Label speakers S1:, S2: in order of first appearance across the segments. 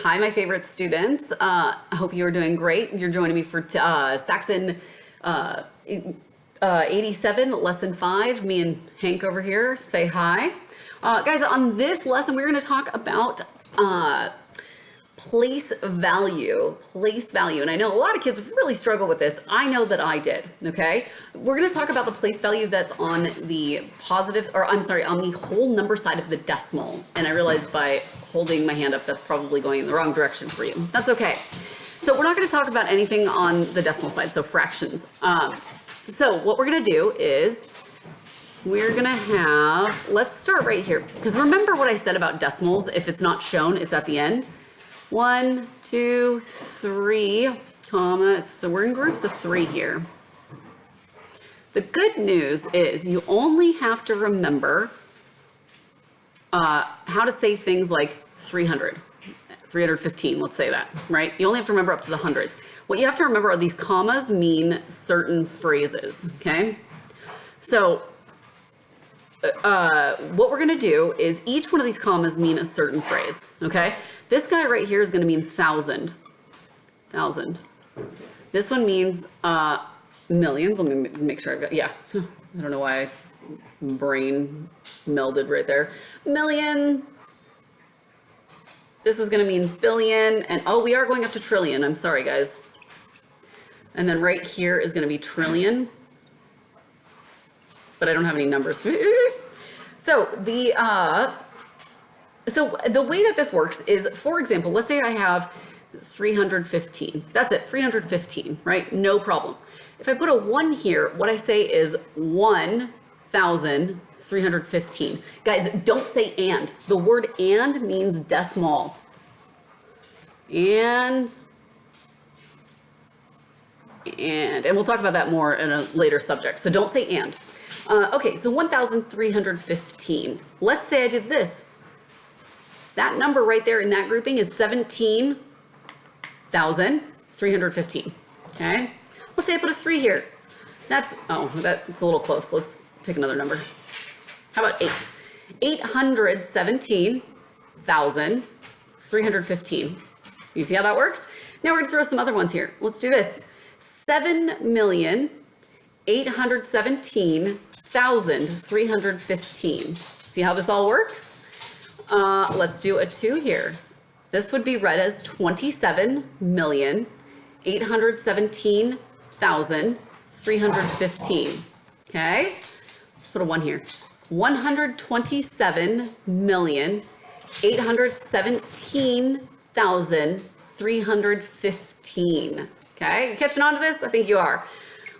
S1: Hi, my favorite students. I hope you are doing great. You're joining me for Saxon 87, lesson 5. Me and Hank over here say hi. Guys, on this lesson, we're going to talk about place value. And I know a lot of kids really struggle with this. I know that I did, okay? We're going to talk about the place value that's on the positive, or I'm sorry, on the whole number side of the decimal. And I realized by holding my hand up, that's probably going in the wrong direction for you. That's okay. So we're not going to talk about anything on the decimal side, so fractions. So what we're going to do is we're going to have, let's start right here. Because remember what I said about decimals, if it's not shown, it's at the end. 1, 2, 3, comma, so we're in groups of 3 here. The good news is you only have to remember how to say things like 300, 315, let's say that, right? You only have to remember up to the hundreds. What you have to remember are these commas mean certain phrases, okay? So what we're gonna do is each one of these commas mean a certain phrase, okay? This guy right here is gonna mean thousand. This one means millions. Let me make sure I've got, yeah. I don't know why brain melded right there. Million. This is gonna mean billion, and oh, we are going up to trillion. I'm sorry, guys. And then right here is gonna be trillion, but I don't have any numbers. So the way that this works is, for example, let's say I have 315. That's it, 315, right? No problem. If I put a 1 here, what I say is 1,315. Guys, don't say and. The word and means decimal. And we'll talk about that more in a later subject. So don't say and. Okay, so 1,315. Let's say I did this. That number right there in that grouping is 17,315, okay? Let's say I put a 3 here. That's a little close. Let's pick another number. How about 8? 817,315. You see how that works? Now we're gonna throw some other ones here. Let's do this. 7,817,315. See how this all works? Let's do a 2 here. This would be read as 27,817,315. Okay? Put a 1 here. 127,817,315. Okay? You catching on to this? I think you are.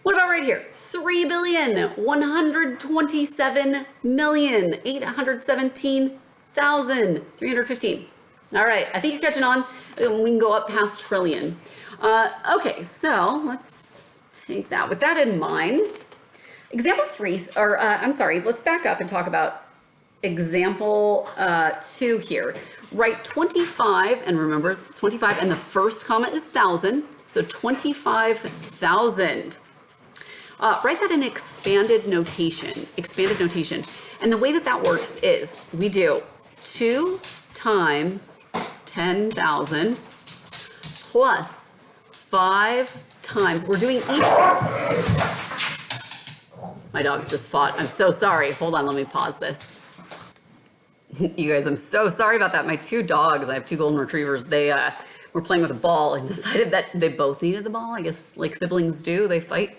S1: What about right here? 3,127,817,315. All right, I think you're catching on. We can go up past trillion. Okay, so let's take that. With that in mind, example 3, or I'm sorry, let's back up and talk about example 2 here. Write 25, and remember 25, and the first comma is thousand, so 25,000. Write that in expanded notation. And the way that works is we do 2 times 10,000 plus 5 times, we're doing each. My dogs just fought. I'm so sorry. Hold on, let me pause this. You guys, I'm so sorry about that. My 2 dogs, I have 2 golden retrievers, they were playing with a ball and decided that they both needed the ball. I guess like siblings do, they fight.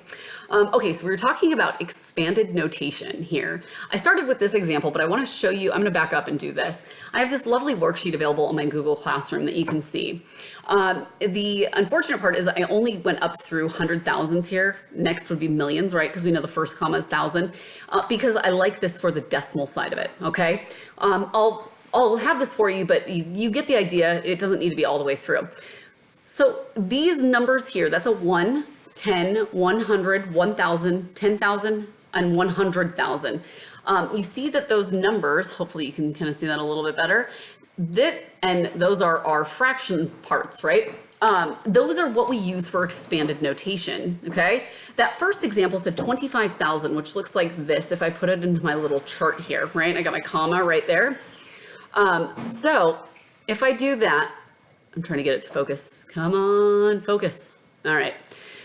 S1: Okay, so we were talking about expanded notation here. I started with this example, but I want to show you, I'm going to back up and do this. I have this lovely worksheet available on my Google Classroom that you can see. The unfortunate part is I only went up through 100,000s here. Next would be millions, right? Because we know the first comma is thousand. Because I like this for the decimal side of it, okay? I'll have this for you, but you get the idea. It doesn't need to be all the way through. So these numbers here, that's a 1, 10, 100, 1,000, 10,000, and 100,000. You see that those numbers, hopefully you can kind of see that a little bit better, and those are our fraction parts, right? Those are what we use for expanded notation, okay? That first example said 25,000, which looks like this if I put it into my little chart here, right? I got my comma right there. So if I do that, I'm trying to get it to focus. Come on, focus. All right.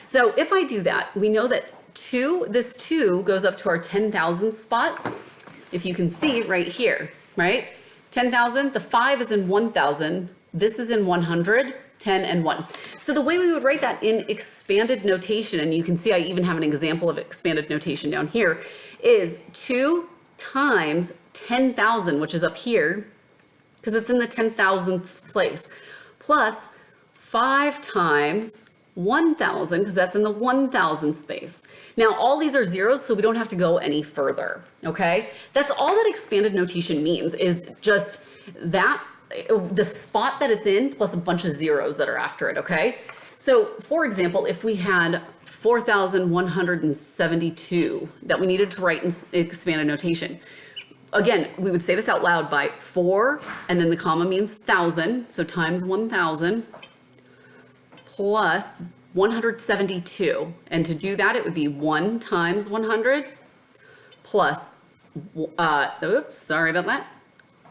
S1: So if I do that, we know that this 2 goes up to our 10,000 spot. If you can see right here, right? 10,000, the 5 is in 1,000. This is in 100, 10 and 1. So the way we would write that in expanded notation, and you can see I even have an example of expanded notation down here, is 2 times 10,000, which is up here, because it's in the 10,000th place, plus 5 times 1,000, because that's in the 1,000 space. Now, all these are zeros, so we don't have to go any further, okay? That's all that expanded notation means, is just that, the spot that it's in, plus a bunch of zeros that are after it, okay? So, for example, if we had 4,172 that we needed to write in expanded notation, again, we would say this out loud by 4, and then the comma means 1,000, so times 1,000, plus 172. And to do that, it would be 1 times 100 plus, oops, sorry about that,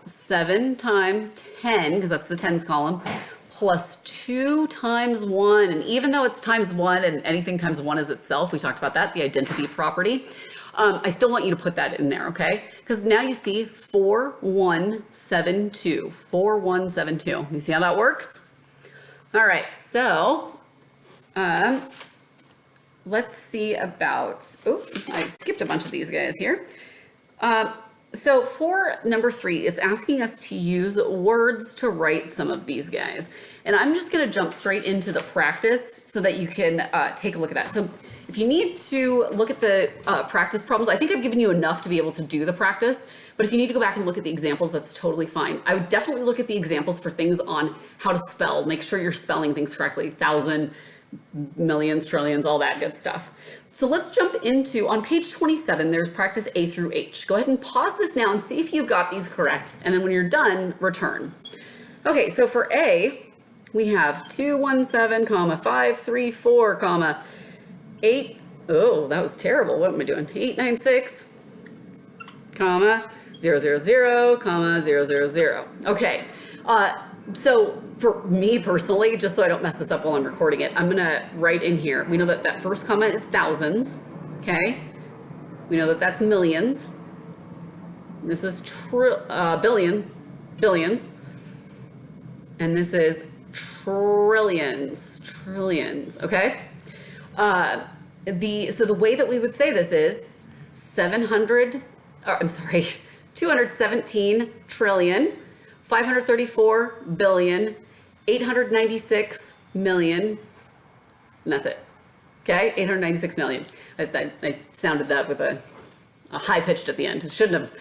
S1: 7 times 10, because that's the tens column, plus 2 times 1. And even though it's times 1 and anything times 1 is itself, we talked about that, the identity property, I still want you to put that in there, okay? Because now you see 4172, 4172. You see how that works? All right, so let's see about, oh, I skipped a bunch of these guys here. So for number 3, it's asking us to use words to write some of these guys. And I'm just gonna jump straight into the practice so that you can take a look at that. So if you need to look at the practice problems, I think I've given you enough to be able to do the practice, but if you need to go back and look at the examples, that's totally fine. I would definitely look at the examples for things on how to spell, make sure you're spelling things correctly, 1,000, millions, trillions, all that good stuff. So let's jump into, on page 27, there's practice A through H. Go ahead and pause this now and see if you got these correct, and then when you're done, return. Okay, so for A, we have 217, 534, 8, oh, that was terrible. What am I doing? 896, 000, 000. Okay, so for me personally, just so I don't mess this up while I'm recording it, I'm gonna write in here. We know that that first comma is thousands, okay? We know that that's millions. This is billions, and this is trillions, okay? So the way that we would say this is 217 trillion, 534 billion, 896 million, and that's it. Okay, 896 million. I sounded that with a high pitched at the end. It shouldn't have.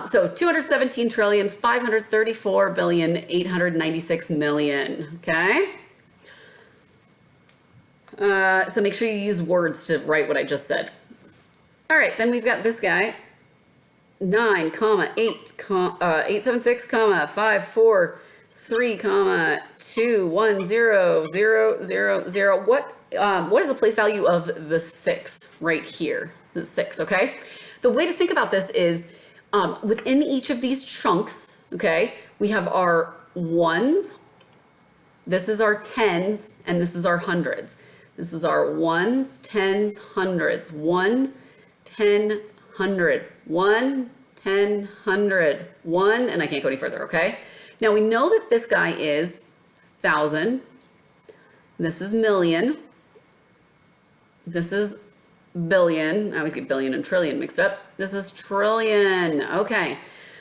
S1: So 217 trillion, 534 billion, 896 million. Okay. So make sure you use words to write what I just said. All right, then we've got this guy. 9, 8, 876, 543, 2, 1, 0, 0, 0, 0. What is the place value of the 6 right here? The 6, okay? The way to think about this is within each of these chunks, okay, we have our ones, this is our tens, and this is our hundreds. This is our ones, tens, hundreds. 1, 10, 100, 1, 10, 100, 1, and I can't go any further, okay? Now we know that this guy is 1,000, this is million, this is billion, I always get billion and trillion mixed up, this is trillion, okay.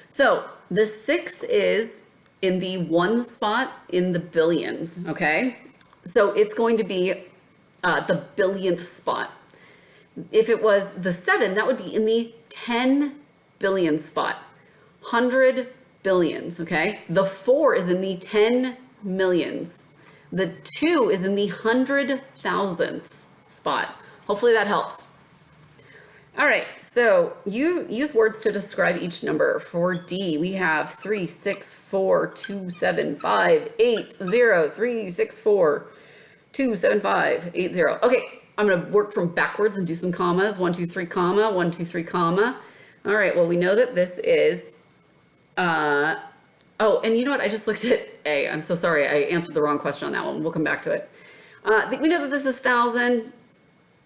S1: So the 6 is in the 1 spot in the billions, okay? So it's going to be the billionth spot. If it was the 7, that would be in the 10 billion spot. 100 billions, okay? The 4 is in the 10 millions. The 2 is in the 100,000ths spot. Hopefully that helps. All right, so you use words to describe each number. For D, we have 3, 6, 4, 2, 7, 5, 8, 0, 3, 6, 4, 2, 7, 5, 8, 0. Okay. I'm going to work from backwards and do some commas. 1, 2, 3, comma, 1, 2, 3, comma. All right, well, we know that this is Oh, and you know what? I just looked at A. I'm so sorry. I answered the wrong question on that one. We'll come back to it. We know that this is thousand.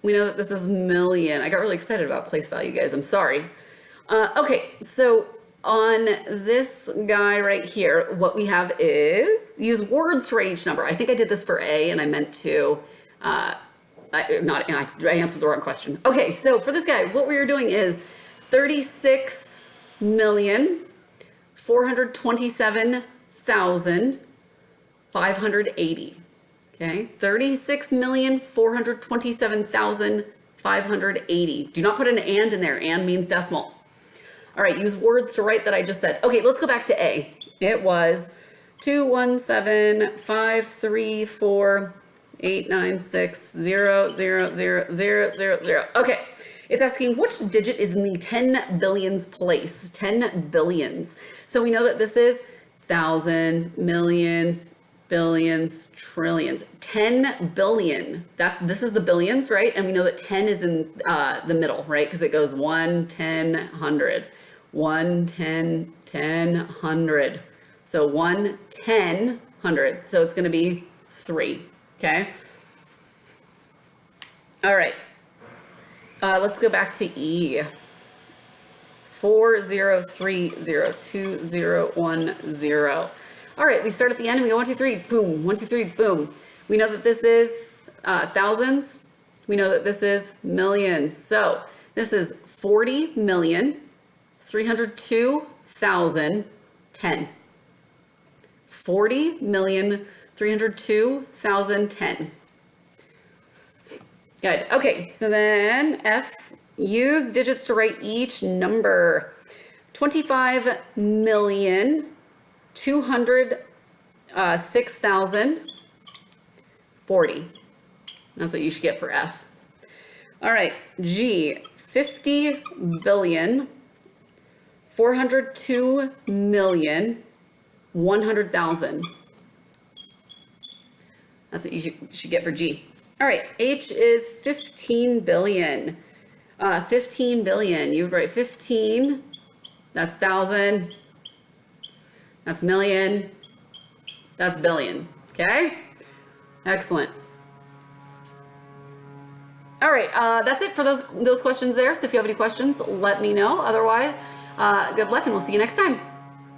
S1: We know that this is million. I got really excited about place value, guys. I'm sorry. Okay, so on this guy right here, what we have is use words to write each number. I think I did this for A, and I meant to. I answered the wrong question. Okay, so for this guy, what we are doing is 36,427,580. Okay, 36,427,580. Do not put an and in there. And means decimal. All right, use words to write that I just said. Okay, let's go back to A. It was 217,534,896,000,000. Okay, it's asking which digit is in the 10 billions place. 10 billions. So we know that this is thousands, millions, billions, trillions. 10 billion. This is the billions, right? And we know that 10 is in the middle, right? Because it goes 1, 10, 100. 1, 10, 10, 100. So 1, 10, 100. So it's going to be 3. Okay. All right. Let's go back to E. 40302010. All right, we start at the end and we go 1, 2, 3, boom, 1, 2, 3, boom. We know that this is thousands. We know that this is millions. So this is 40,302,010. 40,302,010. Good. Okay, so then F, use digits to write each number. 25,206,040. That's what you should get for F. All right, G, 50,402,100,000. That's what you should get for G. All right, H is 15 billion. 15 billion, you would write 15, that's thousand, that's million, that's billion, okay? Excellent. All right, that's it for those questions there. So if you have any questions, let me know. Otherwise, good luck and we'll see you next time.